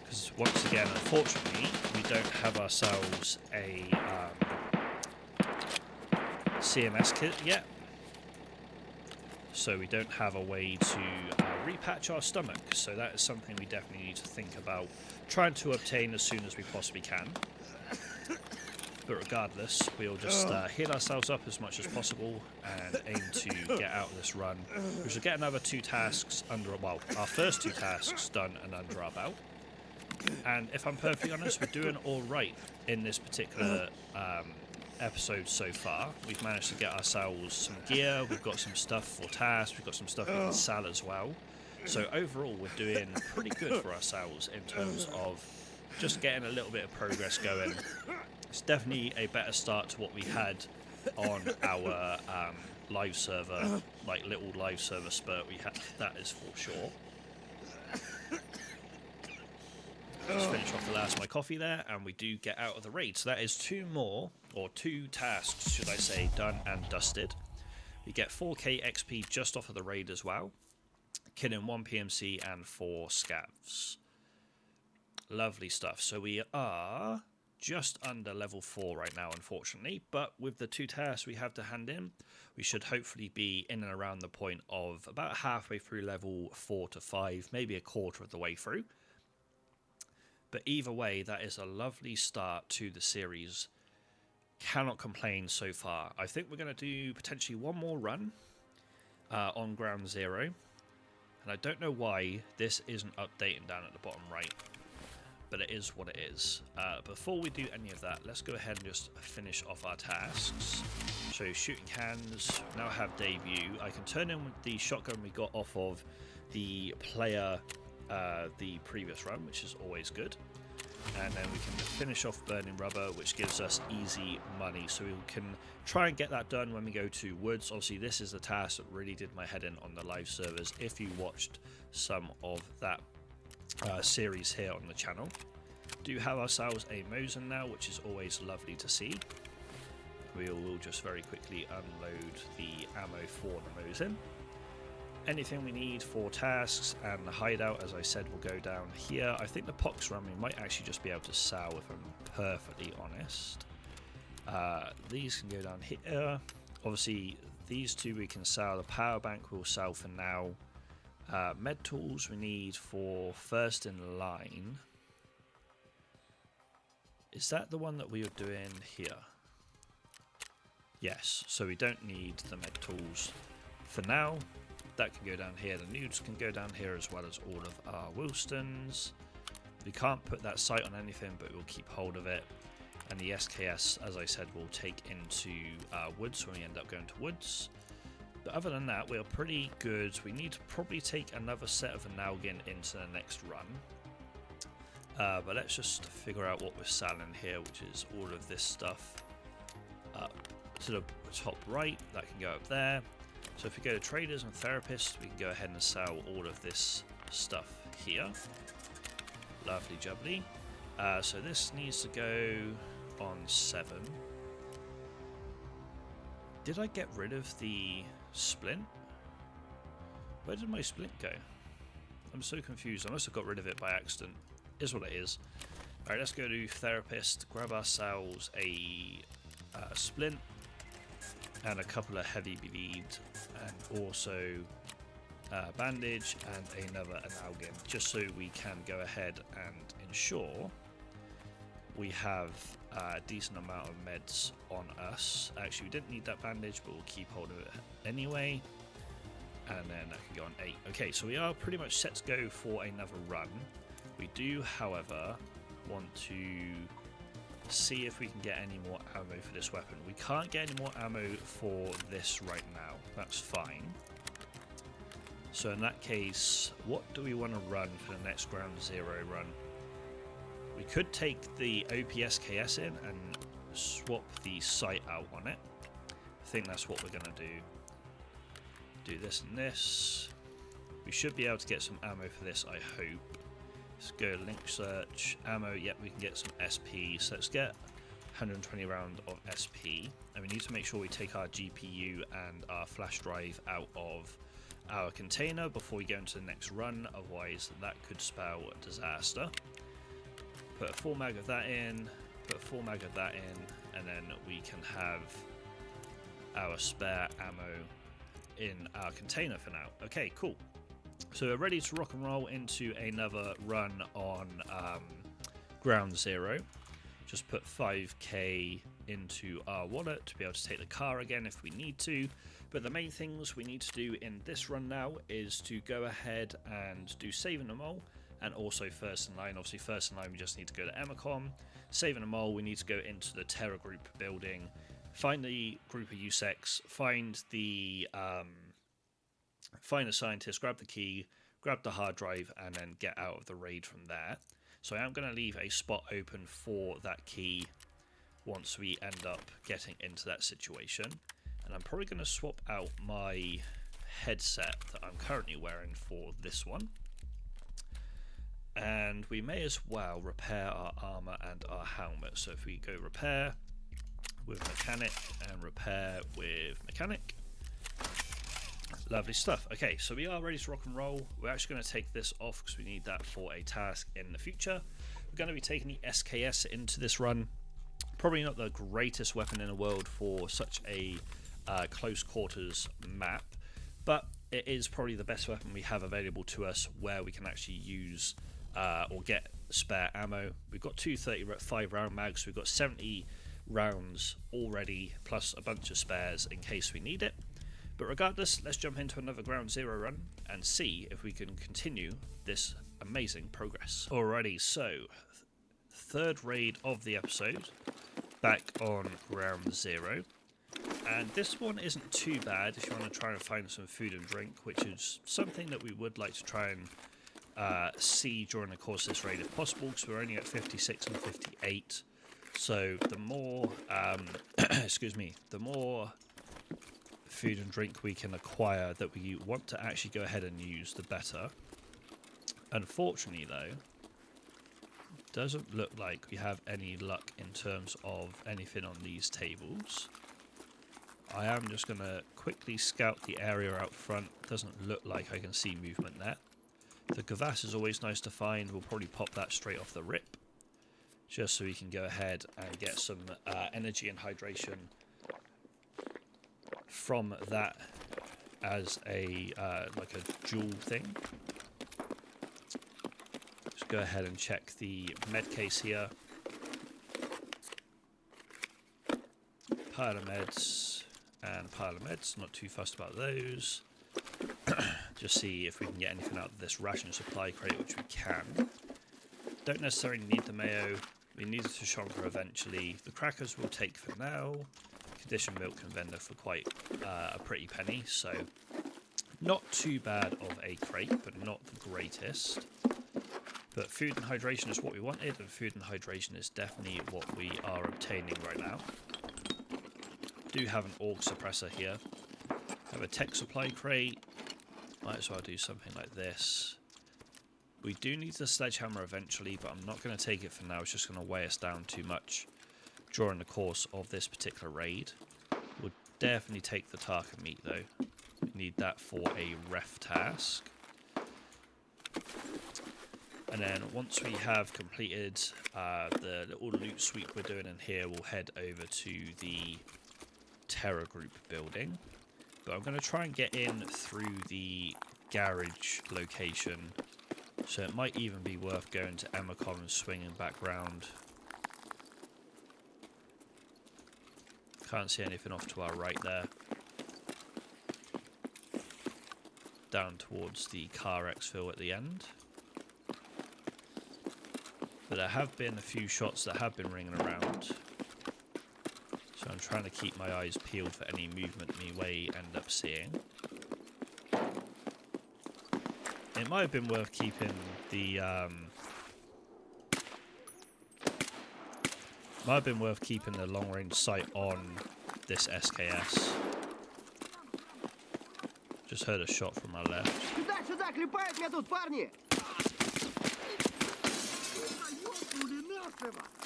Because once again, unfortunately, we don't have ourselves a CMS kit yet. So we don't have a way to repatch our stomach. So that is something we definitely need to think about trying to obtain as soon as we possibly can. But regardless, we'll just heal ourselves up as much as possible and aim to get out of this run. We should get another 2 tasks under, well, our first 2 tasks done and under our belt. And if I'm perfectly honest, we're doing all right in this particular episode so far. We've managed to get ourselves some gear, we've got some stuff for tasks, we've got some stuff we can sell as well. So overall, we're doing pretty good for ourselves in terms of just getting a little bit of progress going. It's definitely a better start to what we had on our live server, like little live server spurt we had, that is for sure. Just finish off the last of my coffee there, and we do get out of the raid. So that is 2 more, or 2 tasks, should I say, done and dusted. We get 4k XP just off of the raid as well. Killing 1 PMC and 4 scavs. Lovely stuff. So we are just under level 4 right now, unfortunately, but with the 2 tasks we have to hand in, we should hopefully be in and around the point of about halfway through level 4 to 5, maybe a quarter of the way through. But either way, that is a lovely start to the series. Cannot complain so far. I think we're going to do potentially 1 more run on Ground Zero, and I don't know why this isn't updating down at the bottom right. But it is what it is. Before we do any of that, let's go ahead and just finish off our tasks. So shooting cans, now have debut. I can turn in with the shotgun we got off of the player the previous run, which is always good. And then we can finish off burning rubber, which gives us easy money. So we can try and get that done when we go to woods. Obviously, this is the task that really did my head in on the live servers, if you watched some of that series here on the channel. Do have ourselves a Mosin now, which is always lovely to see. We will just very quickly unload the ammo for the Mosin. Anything we need for tasks and the hideout, as I said, will go down here. I think the pox run we might actually just be able to sell, if I'm perfectly honest. These can go down here. Obviously, these 2 we can sell. The power bank will sell for now. Med tools we need for first in line. Is that the one that we were doing here? Yes, so we don't need the med tools for now. That can go down here. The nudes can go down here, as well as all of our Wilstons. We can't put that sight on anything, but we'll keep hold of it. And the SKS, as I said, we'll take into woods when we end up going to woods. But other than that, we're pretty good. We need to probably take another set of Analgin into the next run. But let's just figure out what we're selling here, which is all of this stuff up to the top right. That can go up there. So if we go to traders and therapists, we can go ahead and sell all of this stuff here. Lovely jubbly. So this needs to go on 7. Did I get rid of the splint? Where did my splint go? I'm so confused. I must have got rid of it by accident. Is what it is. Alright, let's go to therapist, grab ourselves a splint and a couple of heavy bleed, and also bandage and another Analgin, just so we can go ahead and ensure we have a decent amount of meds on us. Actually, we didn't need that bandage, but we'll keep hold of it anyway. And then that can go on 8. Okay, so we are pretty much set to go for another run. We do, however, want to see if we can get any more ammo for this weapon. We can't get any more ammo for this right now. That's fine. So in that case, what do we want to run for the next ground 0 run? We could take the OPSKS in and swap the sight out on it. I think that's what we're going to do. Do this and this. We should be able to get some ammo for this, I hope. Let's go link search, ammo, yep, we can get some SP. So let's get 120 round of SP. And we need to make sure we take our GPU and our flash drive out of our container before we go into the next run, otherwise that could spell disaster. Put a full mag of that in, put a full mag of that in, and then we can have our spare ammo in our container for now. Okay, cool. So we're ready to rock and roll into another run on ground 0. Just put 5k into our wallet to be able to take the car again if we need to. But the main things we need to do in this run now is to go ahead and do saving them all, and also first in line. Obviously first in line we just need to go to Emicom. Saving them all, we need to go into the Terra Group building, find the group of USEX, find the scientist, grab the key, grab the hard drive, and then get out of the raid from there. So I am going to leave a spot open for that key once we end up getting into that situation. And I'm probably going to swap out my headset that I'm currently wearing for this one. And we may as well repair our armor and our helmet. So if we go repair with mechanic and repair with mechanic. Lovely stuff. Okay, so we are ready to rock and roll. We're actually going to take this off because we need that for a task in the future. We're going to be taking the SKS into this run. Probably not the greatest weapon in the world for such a close quarters map, but it is probably the best weapon we have available to us where we can actually use or get spare ammo. We've got two 35 round mags, so we've got 70 rounds already, plus a bunch of spares in case we need it. But regardless, let's jump into another ground 0 run and see if we can continue this amazing progress. Alrighty, so third raid of the episode, back on ground 0. And this one isn't too bad if you want to try and find some food and drink, which is something that we would like to try and see during the course of this raid if possible, because we're only at 56 and 58. So the more, excuse me, the more food and drink we can acquire that we want to actually go ahead and use, the better. Unfortunately though, it doesn't look like we have any luck in terms of anything on these tables. I am just going to quickly scout the area out front. Doesn't look like I can see movement there. The Gavass is always nice to find. We'll probably pop that straight off the rip, just so we can go ahead and get some energy and hydration from that as a like a jewel thing. Just go ahead and check the med case here. Pile of meds and pile of meds. Not too fussed about those. Just see if we can get anything out of this ration supply crate, which we can. Don't necessarily need the mayo. We need the Tashonka eventually. The crackers we'll take for now. conditioned milk and vendor for quite a pretty penny, so not too bad of a crate, but not the greatest. But food and hydration is what we wanted, and food and hydration is definitely what we are obtaining right now. Do have an org suppressor here. Have a tech supply crate. Might as well do something like this. We do need the sledgehammer eventually, but I'm not going to take it for now. It's just going to weigh us down too much during the course of this particular raid. We'll definitely take the Tarka meat though. We need that for a ref task. And then once we have completed the little loot sweep we're doing in here, we'll head over to the Terror Group building. But I'm going to try and get in through the garage location. So it might even be worth going to Comi-Cons and swinging back round. Can't see anything off to our right there. Down towards the car exfil at the end. But there have been a few shots that have been ringing around. So I'm trying to keep my eyes peeled for any movement we may end up seeing. It might have been worth keeping the long range sight on this SKS. Just heard a shot from my left.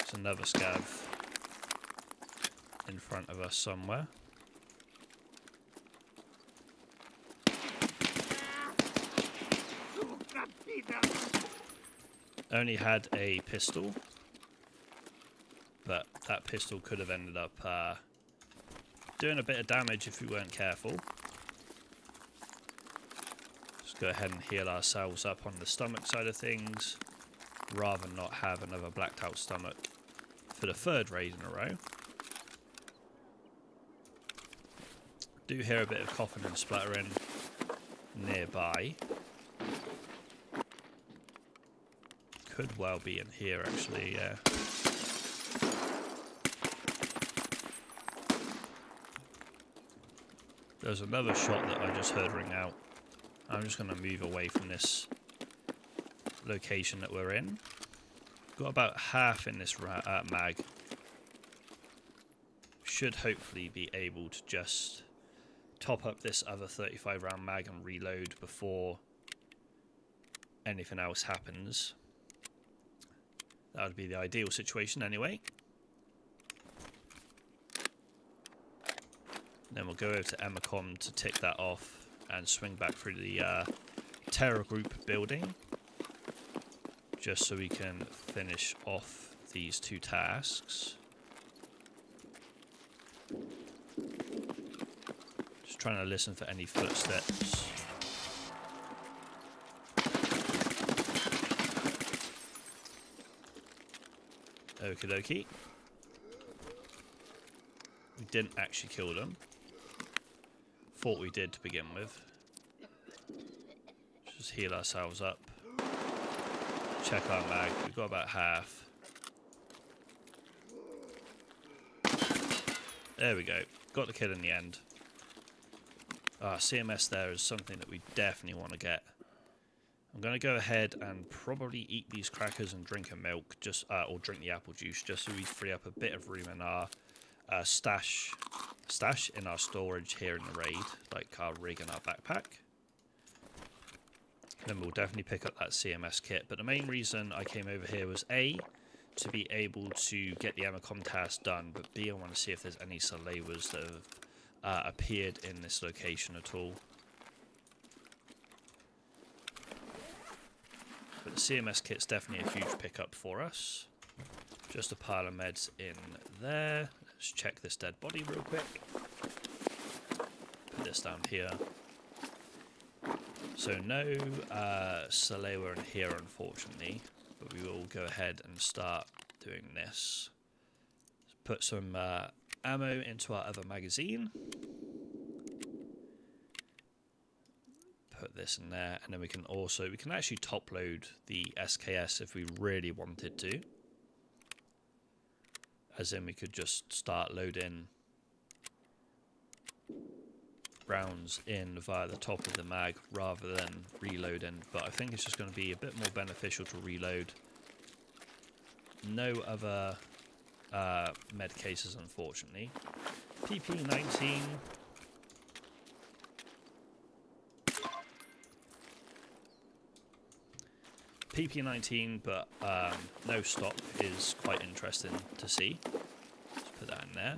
It's another scav in front of us somewhere. Only had a pistol, but that pistol could have ended up doing a bit of damage if we weren't careful. Let's go ahead and heal ourselves up on the stomach side of things, rather than not have another blacked out stomach for the third raid in a row. Do hear a bit of coughing and spluttering nearby. Could well be in here actually, yeah. There's another shot that I just heard ring out. I'm just going to move away from this location that we're in. Got about half in this mag. Should hopefully be able to just top up this other 35 round mag and reload before anything else happens. That would be the ideal situation anyway. Then we'll go over to Comi-Cons to tick that off and swing back through the Terror Group building. Just so we can finish off these two tasks. Just trying to listen for any footsteps. Okie dokie. We didn't actually kill them. Thought we did to begin with. Just heal ourselves up. Check our mag. We've got about half. There we go. Got the kill in the end. CMS there is something that we definitely want to get. I'm going to go ahead and probably eat these crackers and drink a milk, just or drink the apple juice, just so we free up a bit of room in our stash in our storage here in the raid, like our rig and our backpack. Then we'll definitely pick up that CMS kit. But the main reason I came over here was A, to be able to get the Comi-Cons task done, but B, I want to see if there's any Salewers that have appeared in this location at all. But the CMS kit's definitely a huge pickup for us. Just a pile of meds in there. Let's check this dead body real quick. Put this down here. So no Salewa in here, unfortunately. But we will go ahead and start doing this. Let's put some ammo into our other magazine. Put this in there, and then we can actually top load the SKS if we really wanted to, as in we could just start loading rounds in via the top of the mag rather than reloading, but I think it's just going to be a bit more beneficial to reload. No other med cases, unfortunately. PP19. PP19, but no stock is quite interesting to see. Let's put that in there.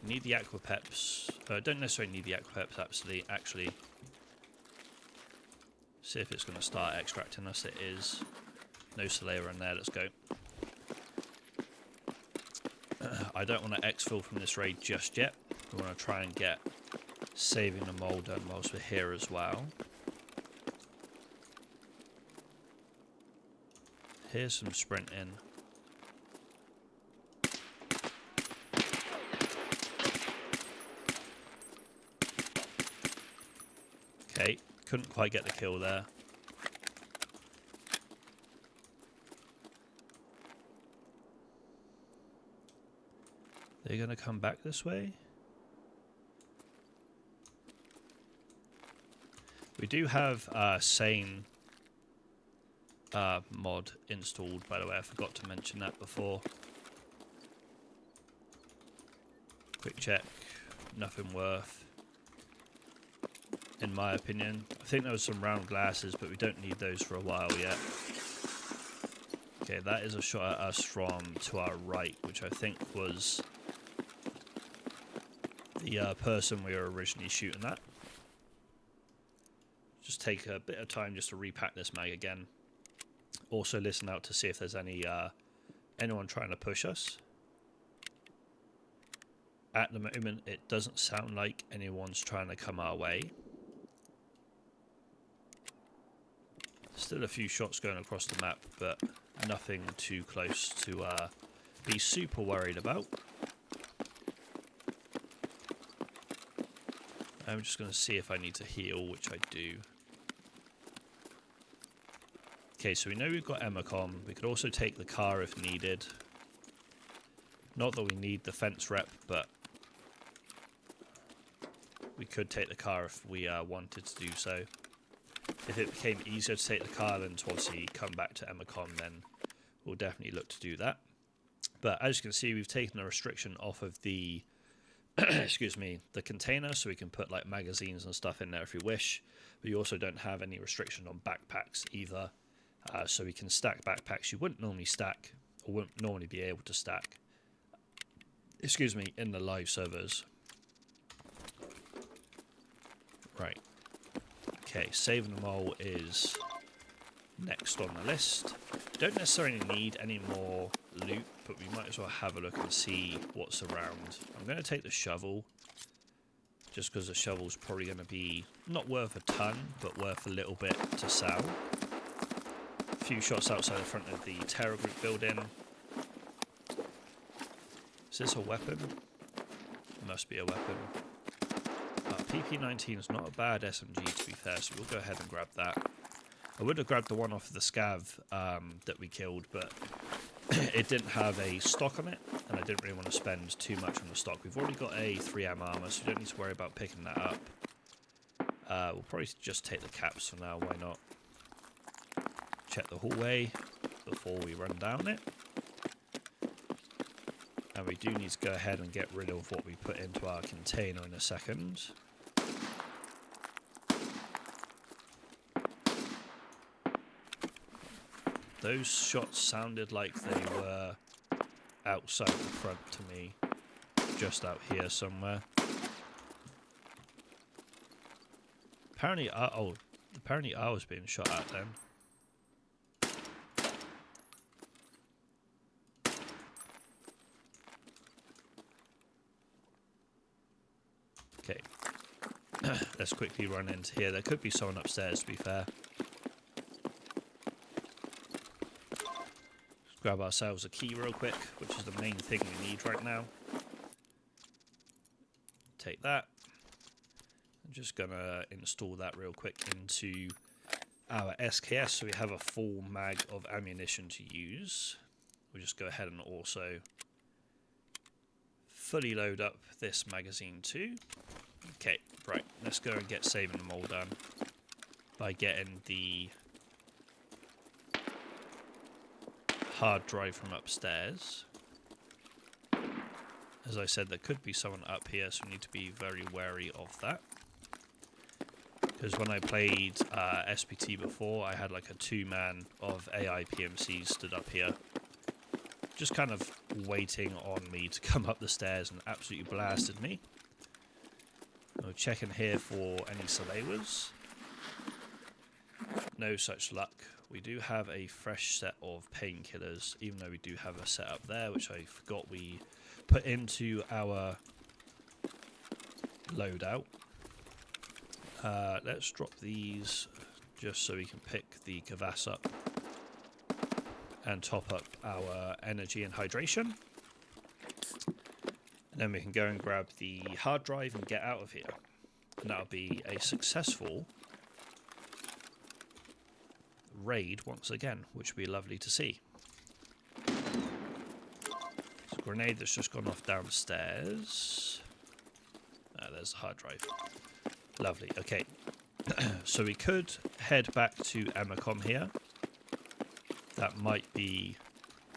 Need the aquapeps. Don't necessarily need the aquapeps, actually. See if it's going to start extracting us. It is. No Solera in there, let's go. I don't want to exfil from this raid just yet. We want to try and get saving the mole done whilst we're here as well. Here's some sprinting. Okay, couldn't quite get the kill there. They're going to come back this way. We do have Sane mod installed, by the way. I forgot to mention that before. Quick check. Nothing worth, in my opinion. I think there was some round glasses, but we don't need those for a while yet. Okay, that is a shot at us from to our right, which I think was the person we were originally shooting at. Just take a bit of time just to repack this mag again. Also listen out to see if there's anyone trying to push us. At the moment, it doesn't sound like anyone's trying to come our way. Still a few shots going across the map, but nothing too close to be super worried about. I'm just going to see if I need to heal, which I do. Okay, so we know we've got Emacom. We could also take the car if needed. Not that we need the fence rep, but we could take the car if we wanted to do so. If it became easier to take the car than to obviously come back to Emacom, then we'll definitely look to do that. But as you can see, we've taken a restriction off of the excuse me, the container, so we can put like magazines and stuff in there if we wish. But you also don't have any restriction on backpacks either. So we can stack backpacks you wouldn't normally stack, or wouldn't normally be able to stack, excuse me, in the live servers. Right. Okay, saving them all is next on the list. Don't necessarily need any more loot, but we might as well have a look and see what's around. I'm going to take the shovel, just because the shovel's probably going to be not worth a ton, but worth a little bit to sell. A few shots outside the front of the Terror Group building. Is this a weapon? It must be a weapon. PP19 is not a bad SMG, to be fair, so we'll go ahead and grab that. I would have grabbed the one off of the scav that we killed, but it didn't have a stock on it, and I didn't really want to spend too much on the stock. We've already got a 3M armor, so we don't need to worry about picking that up. We'll probably just take the caps for now, why not? Check the hallway before we run down it. And we do need to go ahead and get rid of what we put into our container in a second. Those shots sounded like they were outside the front to me, just out here somewhere. Apparently, apparently I was being shot at then. Okay, let's quickly run into here. There could be someone upstairs, to be fair. Grab ourselves a key real quick, which is the main thing we need right now. Take that. I'm just gonna install that real quick into our SKS so we have a full mag of ammunition to use. We'll just go ahead and also fully load up this magazine too. Okay, right, let's go and get saving them all done by getting the hard drive from upstairs. As I said, there could be someone up here, so we need to be very wary of that. Because when I played SPT before, I had like a 2-man of AI PMCs stood up here, just kind of waiting on me to come up the stairs, and absolutely blasted me. We'll check in here for any Salewers. No such luck. We do have a fresh set of painkillers, even though we do have a set up there, which I forgot we put into our loadout. Let's drop these just so we can pick the Kvass up and top up our energy and hydration. And then we can go and grab the hard drive and get out of here. And that'll be a successful raid once again, which will be lovely to see. It's a grenade that's just gone off downstairs. There's the hard drive. Lovely, okay. So we could head back to Emacom here. That might be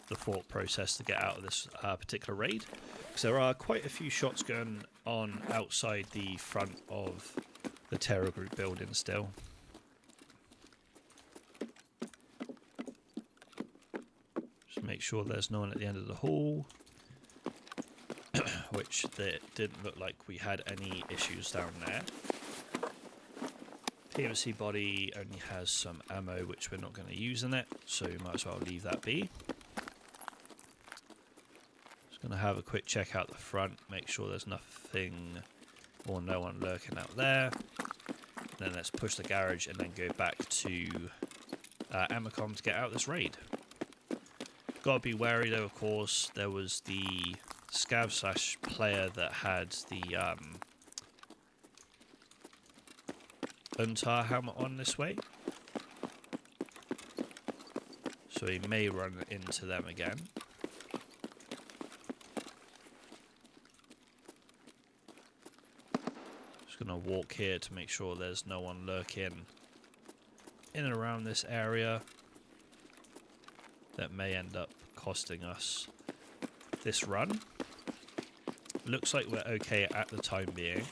the thought process to get out of this particular raid. Because there are quite a few shots going on outside the front of the Terror Group building still. Just make sure there's no one at the end of the hall. Which there didn't look like we had any issues down there. PMC body only has some ammo which we're not going to use in it, so we might as well leave that be. Just going to have a quick check out the front, make sure there's nothing or no one lurking out there. And then let's push the garage and then go back to Emacom to get out this raid. Got to be wary though, of course. There was the scav / player that had the Untar helmet on this way, so he may run into them again. Just gonna walk here to make sure there's no one lurking in and around this area that may end up costing us this run. Looks like we're okay at the time being,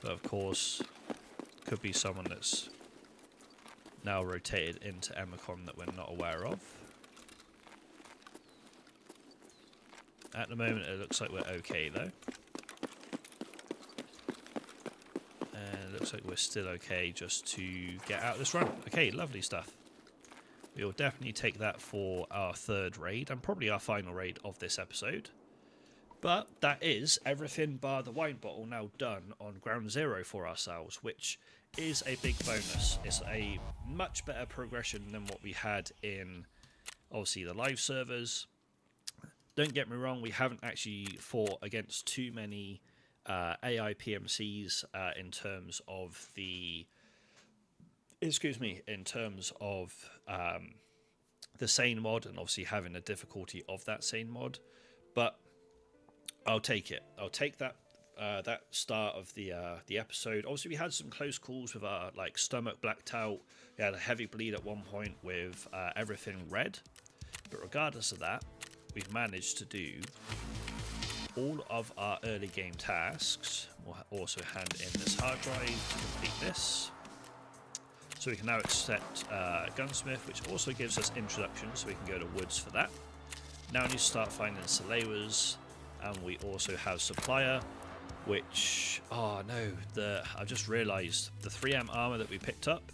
but of course could be someone that's now rotated into Emacom that we're not aware of. At the moment it looks like we're okay though, and it looks like we're still okay just to get out of this run. Okay, lovely stuff. We will definitely take that for our third raid and probably our final raid of this episode. But that is everything bar the wine bottle now done on Ground Zero for ourselves, which is a big bonus. It's a much better progression than what we had in, obviously, the live servers. Don't get me wrong, we haven't actually fought against too many AI PMCs in terms of the... in terms of the Sane mod, and obviously having the difficulty of that Sane mod. But I'll take it. I'll take that that start of the episode. Obviously, we had some close calls with our stomach blacked out. We had a heavy bleed at one point with everything red. But regardless of that, we've managed to do all of our early game tasks. We'll also hand in this hard drive to complete this. So we can now accept Gunsmith, which also gives us introduction, so we can go to Woods for that. Now we need to start finding Salewers, and we also have Supplier, which, oh no, I've just realised the 3M armour that we picked up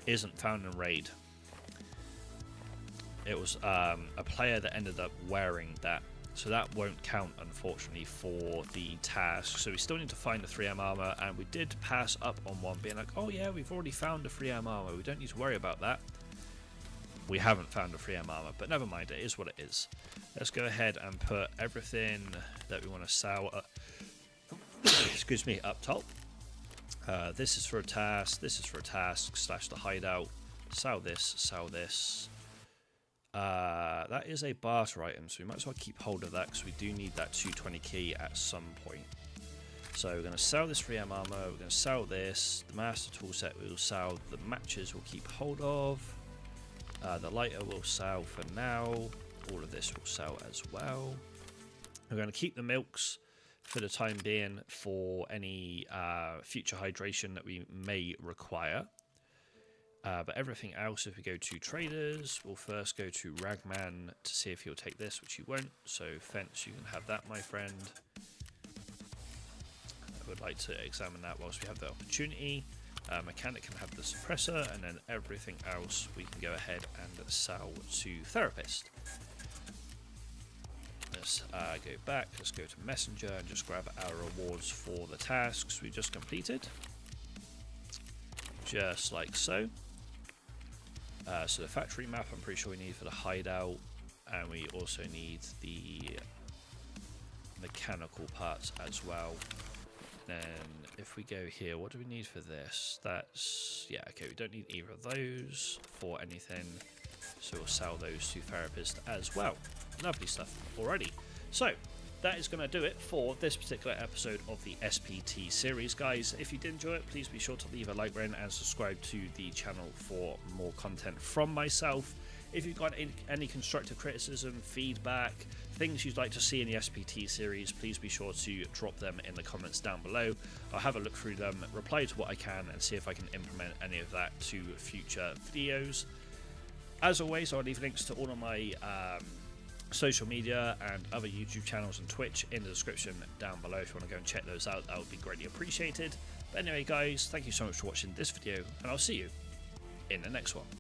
isn't found in Raid. It was a player that ended up wearing that, so that won't count, unfortunately, for the task. So we still need to find the 3M armour, and we did pass up on one, being like, oh yeah, we've already found the 3M armour, we don't need to worry about that. We haven't found the 3M armour, but never mind, it is what it is. Let's go ahead and put everything that we want to sell excuse me, up top. This is for a task, this is for a task, / the hideout. Sell this, sell this. That is a barter item, so we might as well keep hold of that because we do need that 220 key at some point. So we're going to sell this 3M armor, we're going to sell this, the master tool set we'll sell, the matches we'll keep hold of, the lighter we'll sell for now, all of this will sell as well. We're going to keep the milks for the time being for any future hydration that we may require. But everything else, if we go to traders, we'll first go to Ragman to see if he'll take this, which he won't. So fence, you can have that, my friend. I would like to examine that whilst we have the opportunity. Mechanic can have the suppressor, and then everything else we can go ahead and sell to therapist. Let's go back, let's go to messenger and just grab our rewards for the tasks we just completed. Just like so. So the factory map I'm pretty sure we need for the hideout, and we also need the mechanical parts as well. Then if we go here, what do we need for this? That's, yeah, okay, we don't need either of those for anything, so we'll sell those to therapist as well. Lovely stuff already. So that is going to do it for this particular episode of the SPT series, guys. If you did enjoy it, please be sure to leave a like button and subscribe to the channel for more content from myself. If you've got any constructive criticism, feedback, things you'd like to see in the SPT series, please be sure to drop them in the comments down below. I'll have a look through them, reply to what I can, and see if I can implement any of that to future videos. As always, I'll leave links to all of my social media and other YouTube channels and Twitch in the description down below. If you want to go and check those out, that would be greatly appreciated. But anyway, guys, thank you so much for watching this video, and I'll see you in the next one.